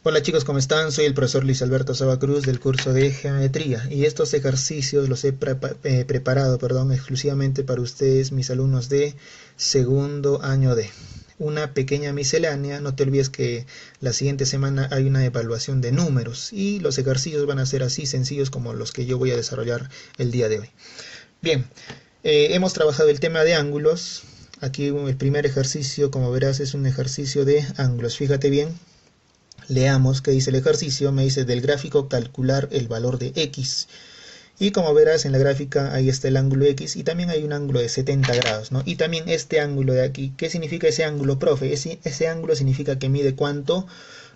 Hola chicos, ¿cómo están? Soy el profesor Luis Alberto Saba Cruz del curso de Geometría y estos ejercicios los he preparado, exclusivamente para ustedes, mis alumnos de segundo año D. Una pequeña miscelánea, no te olvides que la siguiente semana hay una evaluación de números y los ejercicios van a ser así sencillos como los que yo voy a desarrollar el día de hoy. Bien, hemos trabajado el tema de ángulos. Aquí el primer ejercicio, como verás, es un ejercicio de ángulos. Fíjate bien. Leamos qué dice el ejercicio. Me dice del gráfico calcular el valor de X. Y como verás en la gráfica ahí está el ángulo X y también hay un ángulo de 70 grados, ¿no? Y también este ángulo de aquí. ¿Qué significa ese ángulo, profe? Ese ángulo significa que mide ¿cuánto?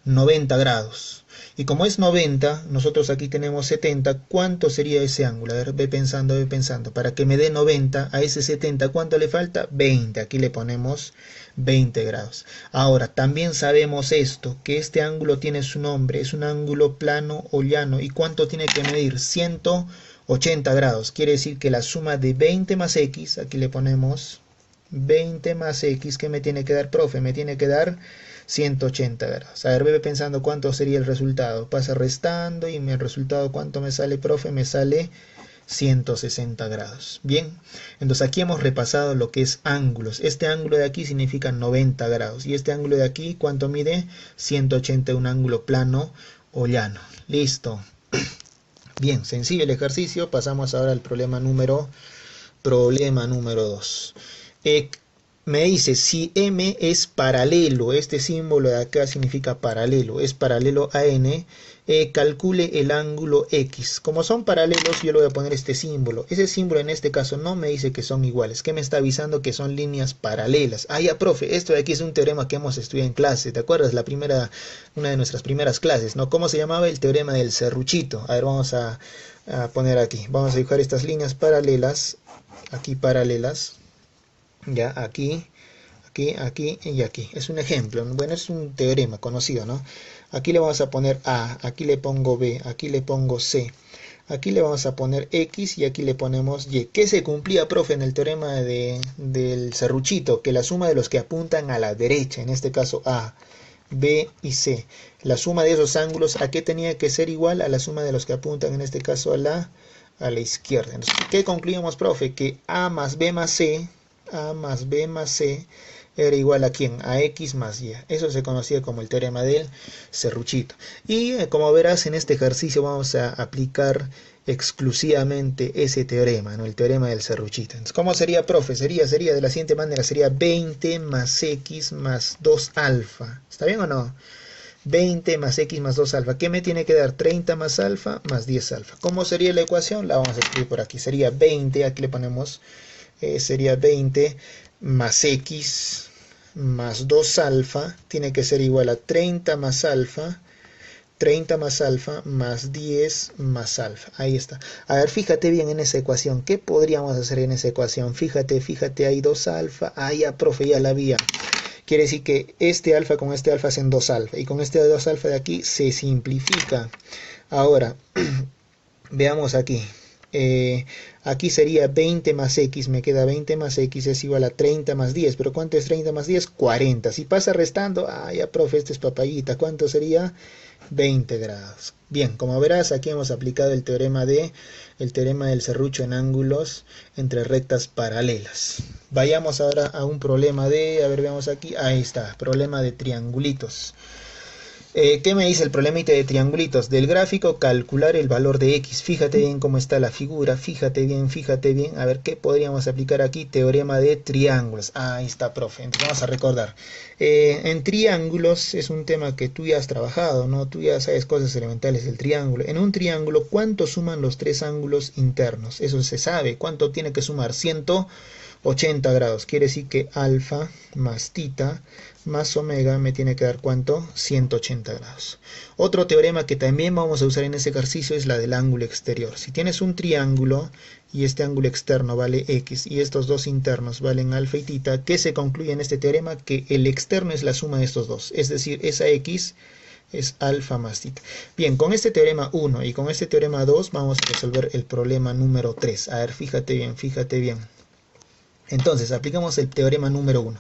90 grados. Y como es 90, nosotros aquí tenemos 70, ¿cuánto sería ese ángulo? A ver, ve pensando, ve pensando. Para que me dé 90 a ese 70, ¿cuánto le falta? 20. Aquí le ponemos 20 grados. Ahora, también sabemos esto, que este ángulo tiene su nombre, es un ángulo plano o llano. ¿Y cuánto tiene que medir? 180 grados. Quiere decir que la suma de 20 más X, aquí le ponemos 20 más X, ¿qué me tiene que dar, profe? Me tiene que dar 180 grados. A ver, ve pensando cuánto sería el resultado. Pasa restando y el resultado, ¿cuánto me sale, profe? Me sale 160 grados. Bien, entonces aquí hemos repasado lo que es ángulos. Este ángulo de aquí significa 90 grados. Y este ángulo de aquí, ¿cuánto mide? 180, un ángulo plano o llano. Listo. Bien, sencillo el ejercicio. Pasamos ahora al problema número 2. Me dice, si M es paralelo, este símbolo de acá significa paralelo, es paralelo a N, calcule el ángulo X. Como son paralelos, yo le voy a poner este símbolo. Ese símbolo en este caso no me dice que son iguales. ¿Qué me está avisando? Que son líneas paralelas. Ah, ya, profe, esto de aquí es un teorema que hemos estudiado en clase. ¿Te acuerdas? Una de nuestras primeras clases, ¿no? ¿Cómo se llamaba? El teorema del serruchito. A ver, vamos a poner aquí. Vamos a dibujar estas líneas paralelas. Aquí paralelas. Ya, aquí y aquí. Es un ejemplo, bueno, es un teorema conocido, ¿no? Aquí le vamos a poner A, aquí le pongo B, aquí le pongo C. Aquí le vamos a poner X y aquí le ponemos Y. ¿Qué se cumplía, profe, en el teorema del serruchito? Que la suma de los que apuntan a la derecha, en este caso A, B y C, la suma de esos ángulos, ¿a qué tenía que ser igual? A la suma de los que apuntan, en este caso, a la izquierda. Entonces, ¿qué concluimos, profe? Que A más B más C era igual a ¿quién? A X más Y. Eso se conocía como el teorema del serruchito. Y como verás en este ejercicio vamos a aplicar exclusivamente ese teorema, ¿no? El teorema del serruchito. Entonces, ¿cómo sería, profe? Sería de la siguiente manera, sería 20 más X más 2 alfa. ¿Está bien o no? 20 más X más 2 alfa. ¿Qué me tiene que dar? 30 más alfa más 10 alfa. ¿Cómo sería la ecuación? La vamos a escribir por aquí. Sería 20, aquí le ponemos, sería 20 más X más 2 alfa. Tiene que ser igual a 30 más alfa más 10 más alfa. Ahí está. A ver, fíjate bien en esa ecuación. ¿Qué podríamos hacer en esa ecuación? Fíjate, hay 2 alfa. Ah, ya, profe, ya la había. Quiere decir que este alfa con este alfa hacen 2 alfa. Y con este 2 alfa de aquí se simplifica. Ahora, veamos aquí. Aquí sería 20 más X. Me queda 20 más X es igual a 30 más 10. ¿Pero cuánto es 30 más 10? 40. Si pasa restando, ah, ya, profe, este es papayita. ¿Cuánto sería? 20 grados. Bien, como verás, aquí hemos aplicado el teorema del serrucho en ángulos entre rectas paralelas. Vayamos ahora a un problema a ver, veamos aquí, ahí está, problema de triangulitos. ¿Qué me dice el problemita de triangulitos? Del gráfico calcular el valor de X. Fíjate bien cómo está la figura, fíjate bien. A ver, ¿qué podríamos aplicar aquí? Teorema de triángulos. Ahí está, profe. Entonces vamos a recordar. En triángulos es un tema que tú ya has trabajado, ¿no? Tú ya sabes cosas elementales del triángulo. En un triángulo, ¿cuánto suman los tres ángulos internos? Eso se sabe. ¿Cuánto tiene que sumar? 180 grados. Quiere decir que alfa más tita más omega me tiene que dar ¿cuánto? 180 grados. Otro teorema que también vamos a usar en ese ejercicio es la del ángulo exterior. Si tienes un triángulo y este ángulo externo vale X y estos dos internos valen alfa y tita, ¿qué se concluye en este teorema? Que el externo es la suma de estos dos. Es decir, esa X es alfa más tita. Bien, con este teorema 1 y con este teorema 2 vamos a resolver el problema número 3. A ver, fíjate bien. Entonces, aplicamos el teorema número 1.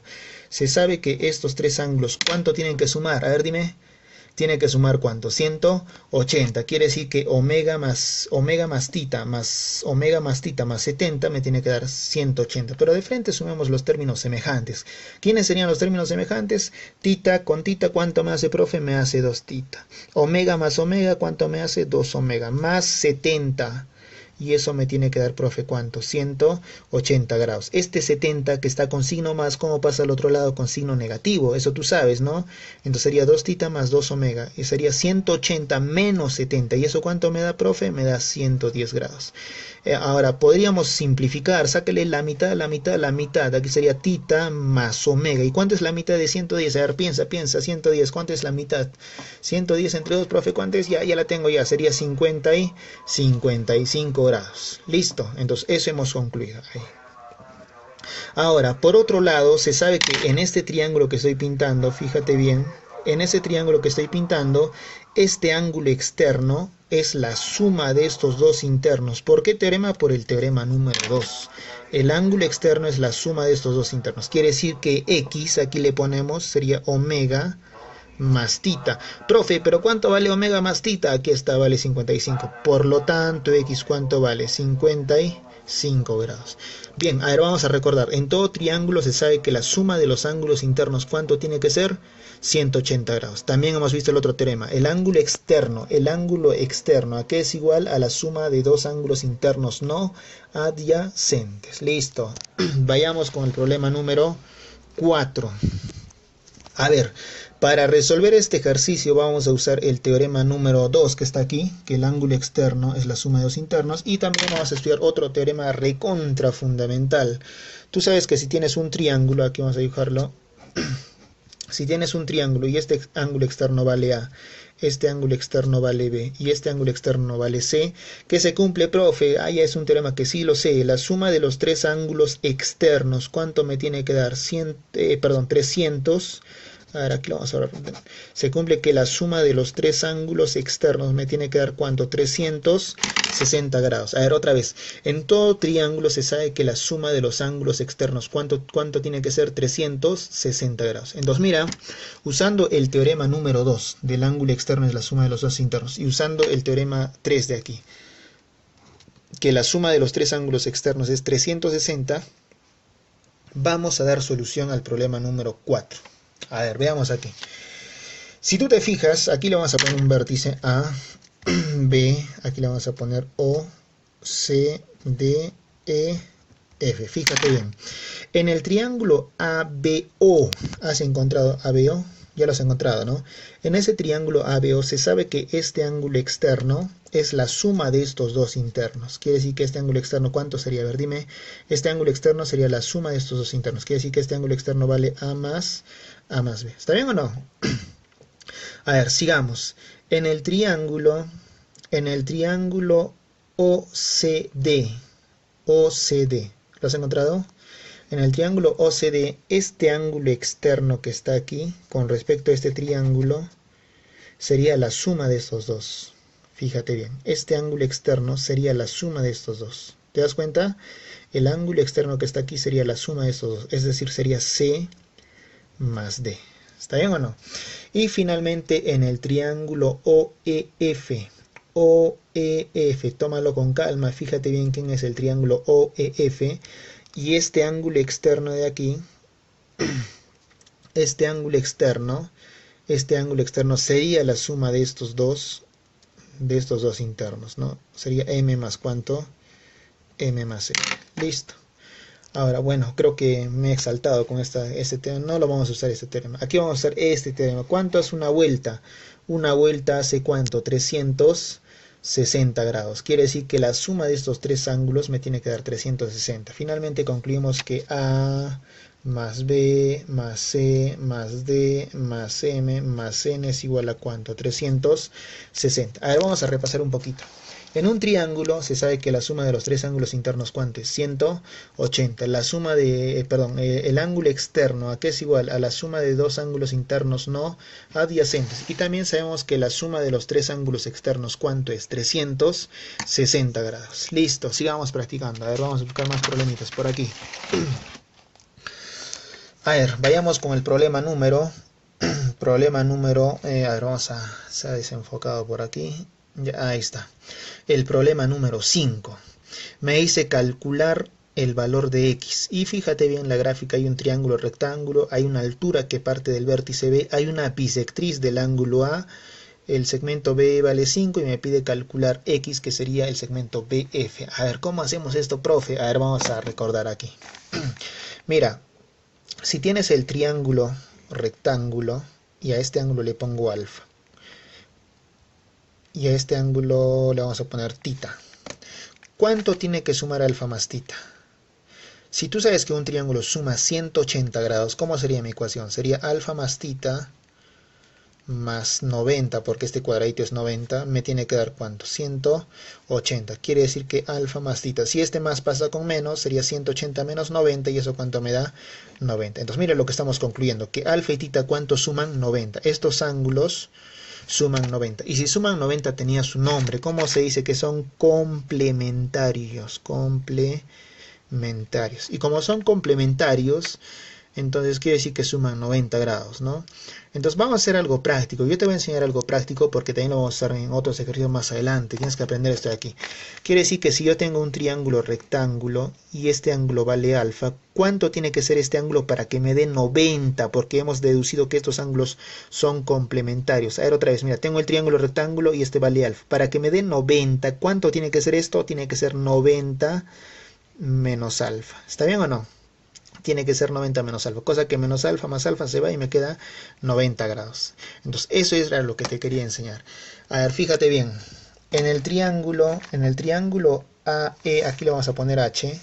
Se sabe que estos tres ángulos, ¿cuánto tienen que sumar? A ver, dime. Tiene que sumar ¿cuánto? 180. Quiere decir que omega más tita más omega más tita más 70 me tiene que dar 180. Pero de frente sumemos los términos semejantes. ¿Quiénes serían los términos semejantes? Tita con tita, ¿cuánto me hace, profe? Me hace 2 tita. Omega más omega, ¿cuánto me hace? 2 omega. Más 70. Y eso me tiene que dar, profe, ¿cuánto? 180 grados. Este 70 que está con signo más, ¿cómo pasa al otro lado? Con signo negativo. Eso tú sabes, ¿no? Entonces sería 2 tita más 2 omega. Y sería 180 menos 70. ¿Y eso cuánto me da, profe? Me da 110 grados. Ahora, podríamos simplificar. Sáquele la mitad, la mitad, la mitad. Aquí sería tita más omega. ¿Y cuánto es la mitad de 110? A ver, piensa. 110. ¿Cuánto es la mitad? 110 entre 2, profe, ¿cuánto es? Ya la tengo ya. Sería 50 y 55 grados. Listo. Entonces, eso hemos concluido. Ahí. Ahora, por otro lado, se sabe que en este triángulo que estoy pintando, fíjate bien, en ese triángulo que estoy pintando, este ángulo externo es la suma de estos dos internos. ¿Por qué teorema? Por el teorema número 2. El ángulo externo es la suma de estos dos internos. Quiere decir que X, aquí le ponemos, sería omega más tita. Profe, ¿pero cuánto vale omega más tita? Aquí está, vale 55. Por lo tanto, X, ¿cuánto vale? 55 grados. Bien, a ver, vamos a recordar. En todo triángulo se sabe que la suma de los ángulos internos, ¿cuánto tiene que ser? 180 grados. También hemos visto el otro teorema. El ángulo externo, ¿a qué es igual? A la suma de dos ángulos internos no adyacentes. Listo. Vayamos con el problema número 4. A ver, para resolver este ejercicio vamos a usar el teorema número 2 que está aquí, que el ángulo externo es la suma de dos internos, y también vamos a estudiar otro teorema recontra fundamental. Tú sabes que si tienes un triángulo, aquí vamos a dibujarlo, si tienes un triángulo y este ángulo externo vale A, este ángulo externo vale B y este ángulo externo vale C, ¿qué se cumple, profe? Ah, ya es un teorema que sí lo sé. La suma de los tres ángulos externos, ¿cuánto me tiene que dar? 300. Ahora aquí lo vamos a ver. Se cumple que la suma de los tres ángulos externos me tiene que dar ¿cuánto? 360 grados. A ver, otra vez. En todo triángulo se sabe que la suma de los ángulos externos, ¿cuánto tiene que ser? 360 grados. Entonces, mira, usando el teorema número 2 del ángulo externo es la suma de los dos internos, y usando el teorema 3 de aquí, que la suma de los tres ángulos externos es 360, vamos a dar solución al problema número 4. A ver, veamos aquí. Si tú te fijas, aquí le vamos a poner un vértice A, B, aquí le vamos a poner O, C, D, E, F. Fíjate bien. En el triángulo ABO, ¿has encontrado ABO? Ya lo has encontrado, ¿no? En ese triángulo ABO se sabe que este ángulo externo es la suma de estos dos internos. Quiere decir que este ángulo externo, ¿cuánto sería? A ver, dime. Este ángulo externo sería la suma de estos dos internos. Quiere decir que este ángulo externo vale A más B. ¿Está bien o no? A ver, sigamos. En el triángulo OCD, ¿lo has encontrado? En el triángulo OCD, este ángulo externo que está aquí, con respecto a este triángulo, sería la suma de estos dos. Fíjate bien, este ángulo externo sería la suma de estos dos. ¿Te das cuenta? El ángulo externo que está aquí sería la suma de estos dos, es decir, sería C más D. ¿Está bien o no? Y finalmente en el triángulo OEF, tómalo con calma, fíjate bien quién es el triángulo OEF, y este ángulo externo de aquí, este ángulo externo sería la suma de estos dos internos, ¿no? Sería M más ¿cuánto? M más N. Listo. Ahora, bueno, creo que me he exaltado con este tema. No lo vamos a usar este teorema. Aquí vamos a usar este teorema. ¿Cuánto es una vuelta? Una vuelta hace ¿cuánto? 360 grados. Quiere decir que la suma de estos tres ángulos me tiene que dar 360. Finalmente concluimos que A más B más C más D más M más N es igual a ¿cuánto? 360. A ver, vamos a repasar un poquito. En un triángulo se sabe que la suma de los tres ángulos internos, ¿cuánto es? 180. La suma de, el ángulo externo, ¿a qué es igual? A la suma de dos ángulos internos no adyacentes. Y también sabemos que la suma de los tres ángulos externos, ¿cuánto es? 360 grados. Listo, sigamos practicando. A ver, vamos a buscar más problemitas por aquí. A ver, vayamos con el problema número. Problema número, a ver, se ha desenfocado por aquí. Ya, ahí está. El problema número 5. Me dice calcular el valor de x. Y fíjate bien la gráfica, hay un triángulo rectángulo, hay una altura que parte del vértice B, hay una bisectriz del ángulo A, el segmento B vale 5 y me pide calcular x, que sería el segmento BF. A ver, ¿cómo hacemos esto, profe? A ver, vamos a recordar aquí. Mira, si tienes el triángulo rectángulo y a este ángulo le pongo alfa y a este ángulo le vamos a poner tita, ¿cuánto tiene que sumar alfa más tita? Si tú sabes que un triángulo suma 180 grados, ¿cómo sería mi ecuación? Sería alfa más tita más 90, porque este cuadradito es 90, me tiene que dar ¿cuánto? 180. Quiere decir que alfa más tita, si este más pasa con menos, sería 180 menos 90, y eso ¿cuánto me da? 90. Entonces mira lo que estamos concluyendo, que alfa y tita ¿cuánto suman? 90. Estos ángulos suman 90. Y si suman 90 tenía su nombre. ¿Cómo se dice? Que son complementarios. Complementarios. Y como son complementarios, entonces quiere decir que suman 90 grados, ¿no? Entonces vamos a hacer algo práctico. Yo te voy a enseñar algo práctico porque también lo vamos a usar en otros ejercicios más adelante. Tienes que aprender esto de aquí. Quiere decir que si yo tengo un triángulo rectángulo y este ángulo vale alfa, ¿cuánto tiene que ser este ángulo para que me dé 90? Porque hemos deducido que estos ángulos son complementarios. A ver otra vez, mira, tengo el triángulo rectángulo y este vale alfa. Para que me dé 90, ¿cuánto tiene que ser esto? Tiene que ser 90 menos alfa. ¿Está bien o no? Tiene que ser 90 menos alfa, cosa que menos alfa más alfa se va y me queda 90 grados. Entonces eso es lo que te quería enseñar. A ver, fíjate bien, en el triángulo AE, aquí le vamos a poner H,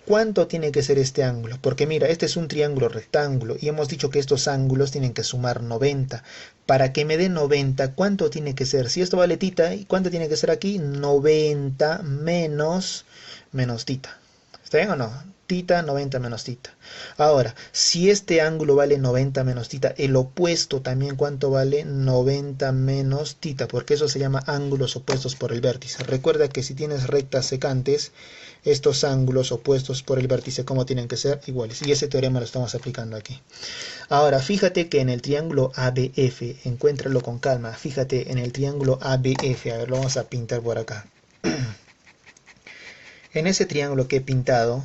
¿cuánto tiene que ser este ángulo? Porque mira, este es un triángulo rectángulo y hemos dicho que estos ángulos tienen que sumar 90. Para que me dé 90, ¿cuánto tiene que ser? Si esto vale tita, ¿cuánto tiene que ser aquí? 90 menos tita. ¿Está bien o no? Tita, 90 menos tita. Ahora, si este ángulo vale 90 menos tita, el opuesto también, ¿cuánto vale? 90 menos tita, porque eso se llama ángulos opuestos por el vértice. Recuerda que si tienes rectas secantes, estos ángulos opuestos por el vértice, ¿cómo tienen que ser? Iguales. Y ese teorema lo estamos aplicando aquí. Ahora, fíjate que en el triángulo ABF, encuéntralo con calma, fíjate en el triángulo ABF, a ver, lo vamos a pintar por acá. En ese triángulo que he pintado,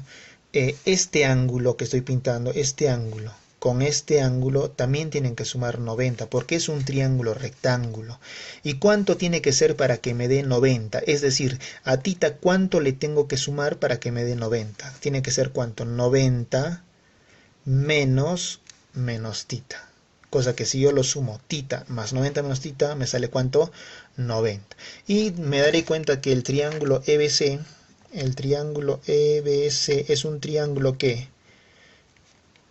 este ángulo que estoy pintando, este ángulo, con este ángulo también tienen que sumar 90, porque es un triángulo rectángulo. ¿Y cuánto tiene que ser para que me dé 90? Es decir, a tita, ¿cuánto le tengo que sumar para que me dé 90? Tiene que ser ¿cuánto? 90 menos tita. Cosa que si yo lo sumo, tita más 90 menos tita, me sale ¿cuánto? 90. Y me daré cuenta que el triángulo EBC es un triángulo que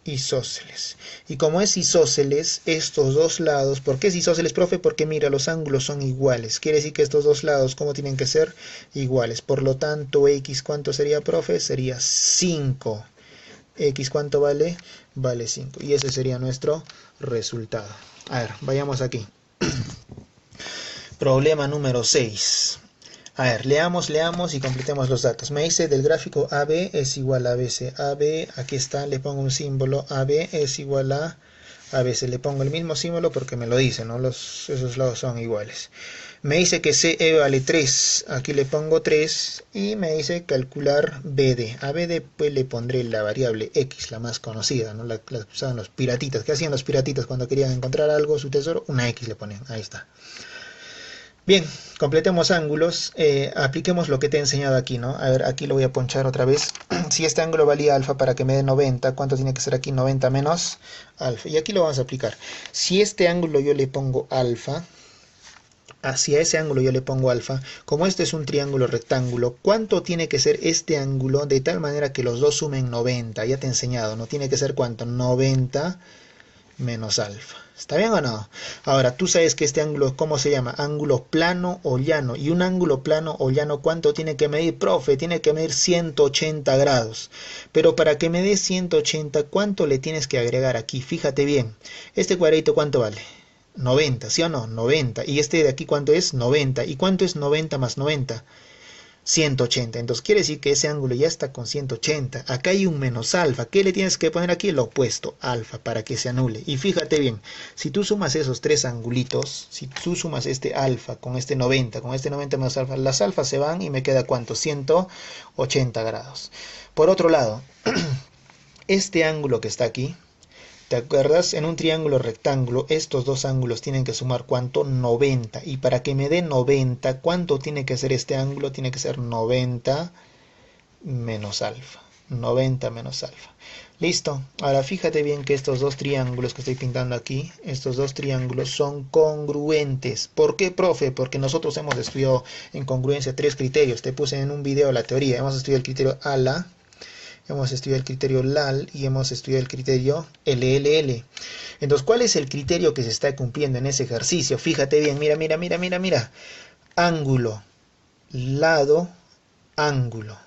isósceles. Y como es isósceles, estos dos lados, ¿por qué es isósceles, profe? Porque mira, los ángulos son iguales. Quiere decir que estos dos lados, ¿cómo tienen que ser? Iguales. Por lo tanto, x, ¿cuánto sería, profe? Sería 5. X, ¿cuánto vale? Vale 5. Y ese sería nuestro resultado. A ver, vayamos aquí. Problema número 6. A ver, leamos y completemos los datos. Me dice del gráfico AB es igual a BC. AB, aquí está, le pongo un símbolo. AB es igual a ABC. Le pongo el mismo símbolo porque me lo dice, ¿no? Esos lados son iguales. Me dice que CE vale 3. Aquí le pongo 3. Y me dice calcular BD. A BD pues le pondré la variable X, la más conocida, ¿no? La que usaban los piratitas. ¿Qué hacían los piratitas cuando querían encontrar algo, su tesoro? Una X le ponían. Ahí está. Bien, completemos ángulos, apliquemos lo que te he enseñado aquí, ¿no? A ver, aquí lo voy a ponchar otra vez. Si este ángulo valía alfa para que me dé 90, ¿cuánto tiene que ser aquí? 90 menos alfa. Y aquí lo vamos a aplicar. Si este ángulo yo le pongo alfa, hacia ese ángulo yo le pongo alfa, como este es un triángulo rectángulo, ¿cuánto tiene que ser este ángulo de tal manera que los dos sumen 90? Ya te he enseñado, ¿no? Tiene que ser ¿cuánto? 90 menos alfa. ¿Está bien o no? Ahora, tú sabes que este ángulo, ¿cómo se llama? Ángulo plano o llano. Y un ángulo plano o llano, ¿cuánto tiene que medir? Profe, tiene que medir 180 grados. Pero para que me dé 180, ¿cuánto le tienes que agregar aquí? Fíjate bien. Este cuadradito, ¿cuánto vale? 90, ¿sí o no? 90. ¿Y este de aquí cuánto es? 90. ¿Y cuánto es 90 más 90? 180. Entonces quiere decir que ese ángulo ya está con 180. Acá hay un menos alfa. ¿Qué le tienes que poner aquí? El opuesto, alfa, para que se anule. Y fíjate bien, si tú sumas esos tres angulitos, si tú sumas este alfa con este 90 menos alfa, las alfas se van y me queda ¿cuánto? 180 grados. Por otro lado, este ángulo que está aquí, ¿te acuerdas? En un triángulo rectángulo, estos dos ángulos tienen que sumar ¿cuánto? 90. Y para que me dé 90, ¿cuánto tiene que ser este ángulo? Tiene que ser 90 menos alfa. 90 menos alfa. Listo. Ahora fíjate bien que estos dos triángulos que estoy pintando aquí, estos dos triángulos son congruentes. ¿Por qué, profe? Porque nosotros hemos estudiado en congruencia tres criterios. Te puse en un video la teoría. Hemos estudiado el criterio ALA. Hemos estudiado el criterio LAL y hemos estudiado el criterio LLL. Entonces, ¿cuál es el criterio que se está cumpliendo en ese ejercicio? Fíjate bien, mira. Ángulo, lado, ángulo.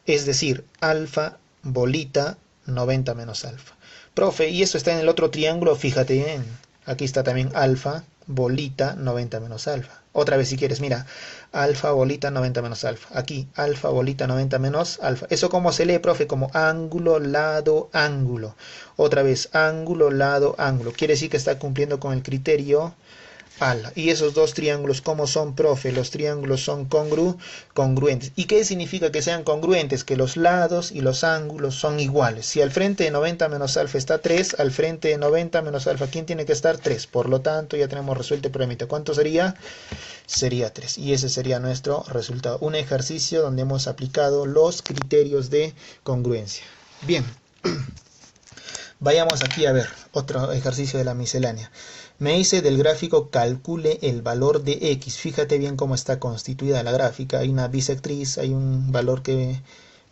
Es decir, alfa, bolita, 90 menos alfa. Profe, ¿y eso está en el otro triángulo? Fíjate bien. Aquí está también alfa, bolita, 90 menos alfa. Otra vez si quieres, mira, alfa, bolita, 90 menos alfa. Aquí, alfa, bolita, 90 menos alfa. ¿Eso cómo se lee, profe? Como ángulo, lado, ángulo. Otra vez, ángulo, lado, ángulo. Quiere decir que está cumpliendo con el criterio ALA. Y esos dos triángulos, ¿cómo son, profe? Los triángulos son congruentes. ¿Y qué significa que sean congruentes? Que los lados y los ángulos son iguales. Si al frente de 90 menos alfa está 3, al frente de 90 menos alfa, ¿quién tiene que estar? 3. Por lo tanto, ya tenemos resuelto el problemita. ¿Cuánto sería? Sería 3. Y ese sería nuestro resultado. Un ejercicio donde hemos aplicado los criterios de congruencia. Bien. Vayamos aquí a ver otro ejercicio de la miscelánea. Me dice del gráfico calcule el valor de x. Fíjate bien cómo está constituida la gráfica. Hay una bisectriz, hay un valor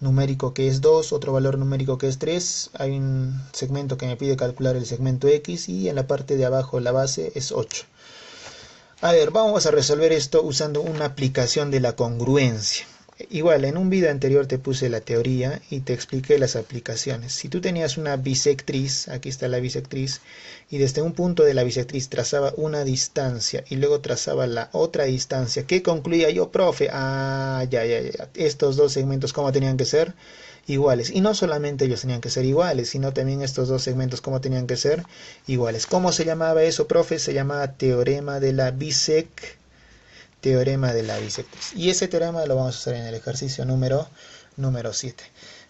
numérico que es 2, otro valor numérico que es 3. Hay un segmento que me pide calcular el segmento x y en la parte de abajo la base es 8. A ver, vamos a resolver esto usando una aplicación de la congruencia. Igual, en un video anterior te puse la teoría y te expliqué las aplicaciones. Si tú tenías una bisectriz, aquí está la bisectriz, y desde un punto de la bisectriz trazaba una distancia y luego trazaba la otra distancia, ¿qué concluía yo, profe? Ya. Estos dos segmentos, ¿cómo tenían que ser? Iguales. Y no solamente ellos tenían que ser iguales, sino también estos dos segmentos, ¿cómo tenían que ser? Iguales. ¿Cómo se llamaba eso, profe? Se llamaba teorema de la bisectriz. Y ese teorema lo vamos a hacer en el ejercicio número 7.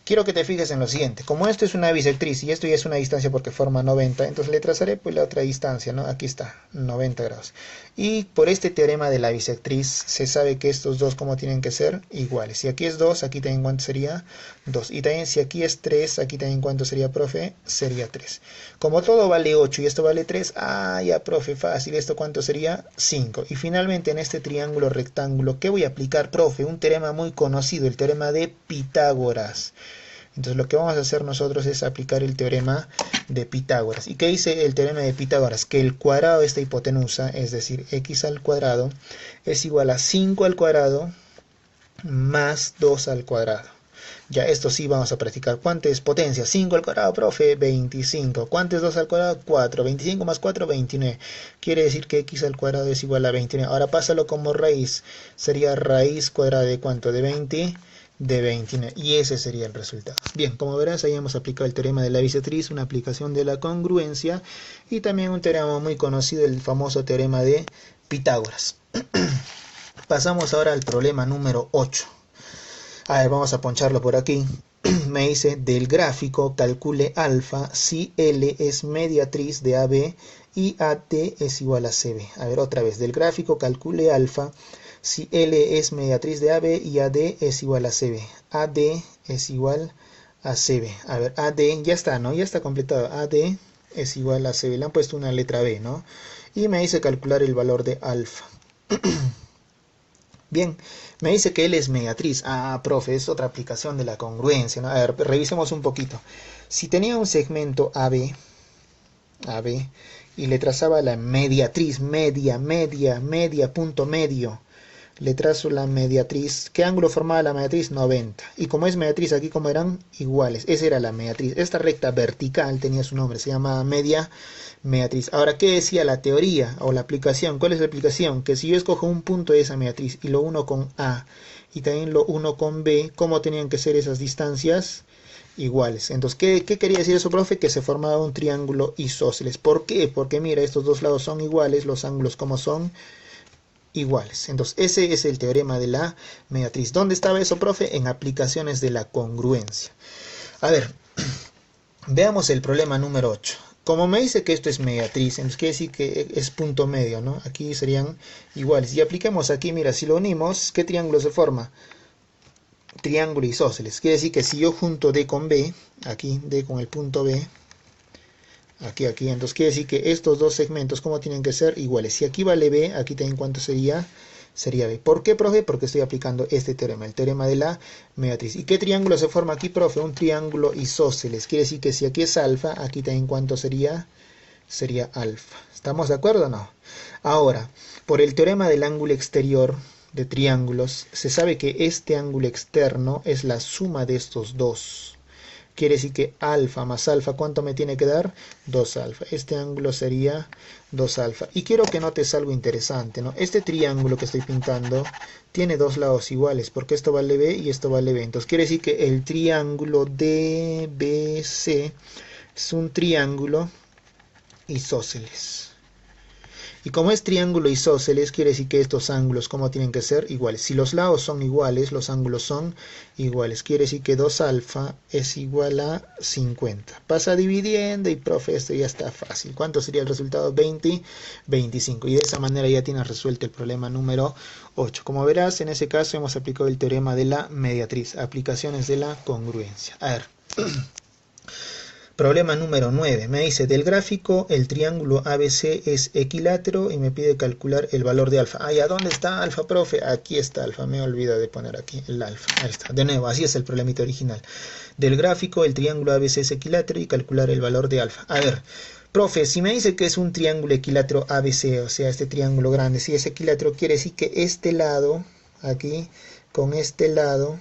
Quiero que te fijes en lo siguiente. Como esto es una bisectriz y esto ya es una distancia porque forma 90, entonces le trazaré pues la otra distancia, ¿no? Aquí está, 90 grados. Y por este teorema de la bisectriz se sabe que estos dos como tienen que ser iguales. Si aquí es 2, aquí también ¿cuánto sería? 2. Y también si aquí es 3, aquí también ¿cuánto sería, profe? Sería 3. Como todo vale 8 y esto vale 3, ya, profe, fácil. ¿Esto cuánto sería? 5. Y finalmente en este triángulo rectángulo, ¿qué voy a aplicar, profe? Un teorema muy conocido, el teorema de Pitágoras. Entonces lo que vamos a hacer nosotros es aplicar el teorema de Pitágoras. ¿Y qué dice el teorema de Pitágoras? Que el cuadrado de esta hipotenusa, es decir, x al cuadrado, es igual a 5 al cuadrado más 2 al cuadrado. Ya, esto sí vamos a practicar. ¿Cuánto es potencia? 5 al cuadrado, profe, 25. ¿Cuánto es 2 al cuadrado? 4. 25 más 4, 29. Quiere decir que x al cuadrado es igual a 29. Ahora pásalo como raíz. Sería raíz cuadrada de ¿cuánto? De 20. De 29, y ese sería el resultado. Bien, como verás, ahí hemos aplicado el teorema de la bisectriz, una aplicación de la congruencia y también un teorema muy conocido, el famoso teorema de Pitágoras. Pasamos ahora al problema número 8. A ver, vamos a poncharlo por aquí. Me dice, del gráfico calcule alfa si L es mediatriz de AB y AT es igual a CB. A ver, otra vez, del gráfico calcule alfa si L es mediatriz de AB y AD es igual a CB. AD es igual a CB. A ver, AD ya está, ¿no? Ya está completado. AD es igual a CB. Le han puesto una letra B, ¿no? Y me dice calcular el valor de alfa. Bien, me dice que L es mediatriz. Profe, es otra aplicación de la congruencia, ¿no? A ver, revisemos un poquito. Si tenía un segmento AB, y le trazaba la mediatriz, media, punto medio, le trazo la mediatriz. ¿Qué ángulo formaba la mediatriz? 90. Y como es mediatriz, aquí como eran iguales. Esa era la mediatriz. Esta recta vertical tenía su nombre, se llamaba mediatriz. Ahora, ¿qué decía la teoría o la aplicación? ¿Cuál es la aplicación? Que si yo escojo un punto de esa mediatriz y lo uno con A y también lo uno con B, ¿cómo tenían que ser esas distancias? Iguales. Entonces, ¿qué quería decir eso, profe? Que se formaba un triángulo isósceles. ¿Por qué? Porque mira, estos dos lados son iguales, los ángulos como son iguales. Entonces, ese es el teorema de la mediatriz. ¿Dónde estaba eso, profe? En aplicaciones de la congruencia. A ver, veamos el problema número 8. Como me dice que esto es mediatriz, entonces quiere decir que es punto medio, ¿no? Aquí serían iguales. Y apliquemos aquí, mira, si lo unimos, ¿qué triángulo se forma? Triángulo isósceles. Quiere decir que si yo junto D con B, aquí D con el punto B, aquí, entonces quiere decir que estos dos segmentos, ¿cómo tienen que ser? Iguales. Si aquí vale B, aquí también ¿cuánto sería? Sería B. ¿Por qué, profe? Porque estoy aplicando este teorema, el teorema de la mediatriz. ¿Y qué triángulo se forma aquí, profe? Un triángulo isósceles. Quiere decir que si aquí es alfa, aquí también ¿cuánto sería? Sería alfa. ¿Estamos de acuerdo o no? Ahora, por el teorema del ángulo exterior de triángulos, se sabe que este ángulo externo es la suma de estos dos. Quiere decir que alfa más alfa, ¿cuánto me tiene que dar? 2 alfa. Este ángulo sería 2 alfa. Y quiero que notes algo interesante, ¿no? Este triángulo que estoy pintando tiene dos lados iguales, porque esto vale B y esto vale B. Entonces quiere decir que el triángulo DBC es un triángulo isósceles. Y como es triángulo isósceles, quiere decir que estos ángulos, ¿cómo tienen que ser? Iguales. Si los lados son iguales, los ángulos son iguales. Quiere decir que 2 alfa es igual a 50. Pasa dividiendo y, profe, esto ya está fácil. ¿Cuánto sería el resultado? 20, 25. Y de esa manera ya tienes resuelto el problema número 8. Como verás, en ese caso hemos aplicado el teorema de la mediatriz. Aplicaciones de la congruencia. A ver. Problema número 9. Me dice, del gráfico el triángulo ABC es equilátero y me pide calcular el valor de alfa. Ah, ¿ya dónde está alfa, profe? Aquí está alfa. Me olvido de poner aquí el alfa. Ahí está. De nuevo, así es el problemita original. Del gráfico el triángulo ABC es equilátero y calcular el valor de alfa. A ver, profe, si me dice que es un triángulo equilátero ABC, o sea, este triángulo grande, si es equilátero, quiere decir que este lado, aquí, con este lado,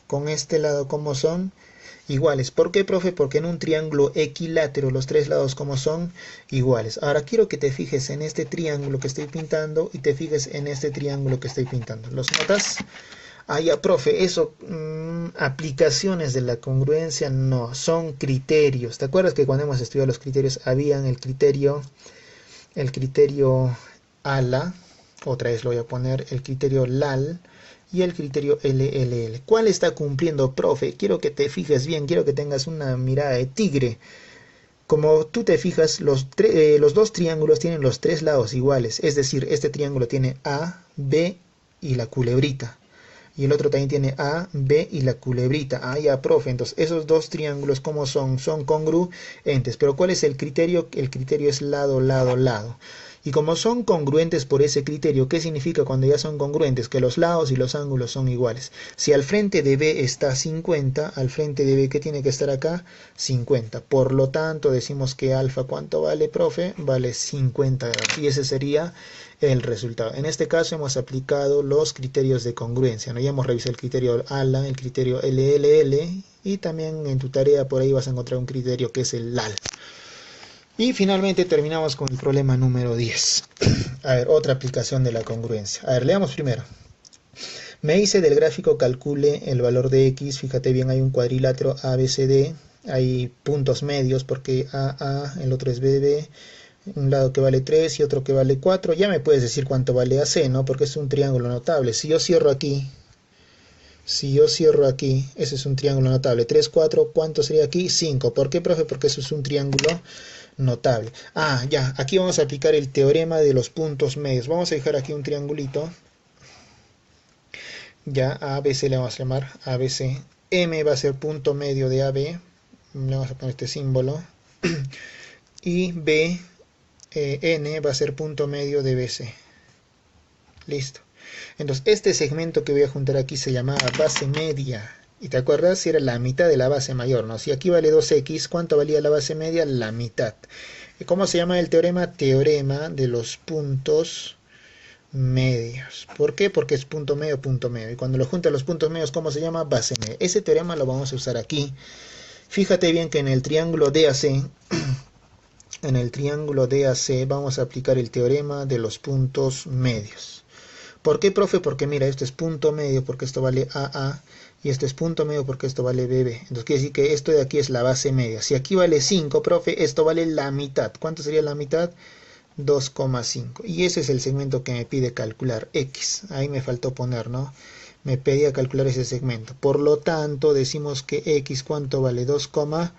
¿cómo son? Iguales. ¿Por qué, profe? Porque en un triángulo equilátero los tres lados como son iguales. Ahora quiero que te fijes en este triángulo que estoy pintando y te fijes en este triángulo que estoy pintando. ¿Los notas? Ah, ya, profe, eso, aplicaciones de la congruencia no, son criterios. ¿Te acuerdas que cuando hemos estudiado los criterios habían el criterio ALA, otra vez lo voy a poner, el criterio LAL, y el criterio LLL. ¿Cuál está cumpliendo, profe? Quiero que te fijes bien, quiero que tengas una mirada de tigre. Como tú te fijas, los dos triángulos tienen los tres lados iguales. Es decir, este triángulo tiene A, B y la culebrita. Y el otro también tiene A, B y la culebrita. Ah, ya, profe. Entonces, esos dos triángulos, ¿cómo son? Son congruentes. Pero ¿cuál es el criterio? El criterio es lado, lado, lado. Y como son congruentes por ese criterio, ¿qué significa cuando ya son congruentes? Que los lados y los ángulos son iguales. Si al frente de B está 50, al frente de B, ¿qué tiene que estar acá? 50. Por lo tanto, decimos que alfa, ¿cuánto vale, profe? Vale 50 grados. Y ese sería el resultado. En este caso hemos aplicado los criterios de congruencia, ¿no? Ya hemos revisado el criterio ALA, el criterio LLL, y también en tu tarea por ahí vas a encontrar un criterio que es el LAL. Y finalmente terminamos con el problema número 10. A ver, otra aplicación de la congruencia. A ver, leamos primero. Me dice del gráfico calcule el valor de X. Fíjate bien, hay un cuadrilátero ABCD. Hay puntos medios porque AA, el otro es BB. Un lado que vale 3 y otro que vale 4. Ya me puedes decir cuánto vale AC, ¿no? Porque es un triángulo notable. Si yo cierro aquí, ese es un triángulo notable. 3, 4, ¿cuánto sería aquí? 5. ¿Por qué, profe? Porque eso es un triángulo notable. Ah, ya, aquí vamos a aplicar el teorema de los puntos medios. Vamos a dejar aquí un triangulito. Ya, ABC le vamos a llamar ABC. M va a ser punto medio de AB. Le vamos a poner este símbolo. Y B, N va a ser punto medio de BC. Listo. Entonces, este segmento que voy a juntar aquí se llamaba base media. ¿Y te acuerdas? Si era la mitad de la base mayor, ¿no? Si aquí vale 2x, ¿cuánto valía la base media? La mitad. ¿Cómo se llama el teorema? Teorema de los puntos medios. ¿Por qué? Porque es punto medio, punto medio. Y cuando lo juntan los puntos medios, ¿cómo se llama? Base media. Ese teorema lo vamos a usar aquí. Fíjate bien que en el triángulo DAC, vamos a aplicar el teorema de los puntos medios. ¿Por qué, profe? Porque mira, esto es punto medio porque esto vale AA, y esto es punto medio porque esto vale BB. Entonces quiere decir que esto de aquí es la base media. Si aquí vale 5, profe, esto vale la mitad. ¿Cuánto sería la mitad? 2,5. Y ese es el segmento que me pide calcular, X. Ahí me faltó poner, ¿no? Me pedía calcular ese segmento. Por lo tanto, decimos que X, ¿cuánto vale? 2,5.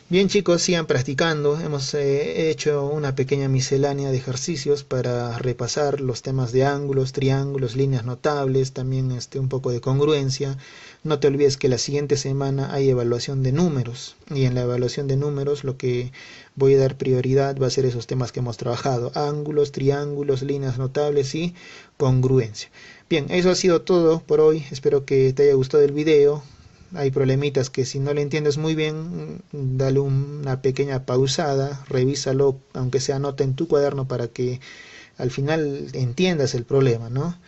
Bien, chicos, sigan practicando. Hemos hecho una pequeña miscelánea de ejercicios para repasar los temas de ángulos, triángulos, líneas notables, también un poco de congruencia. No te olvides que la siguiente semana hay evaluación de números, y en la evaluación de números lo que voy a dar prioridad va a ser esos temas que hemos trabajado: ángulos, triángulos, líneas notables y congruencia. Bien, eso ha sido todo por hoy. Espero que te haya gustado el video. Hay problemitas que si no lo entiendes muy bien, dale una pequeña pausada, revísalo, aunque sea nota en tu cuaderno, para que al final entiendas el problema, ¿no?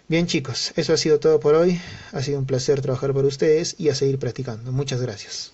Bien, chicos, eso ha sido todo por hoy. Ha sido un placer trabajar para ustedes y a seguir practicando. Muchas gracias.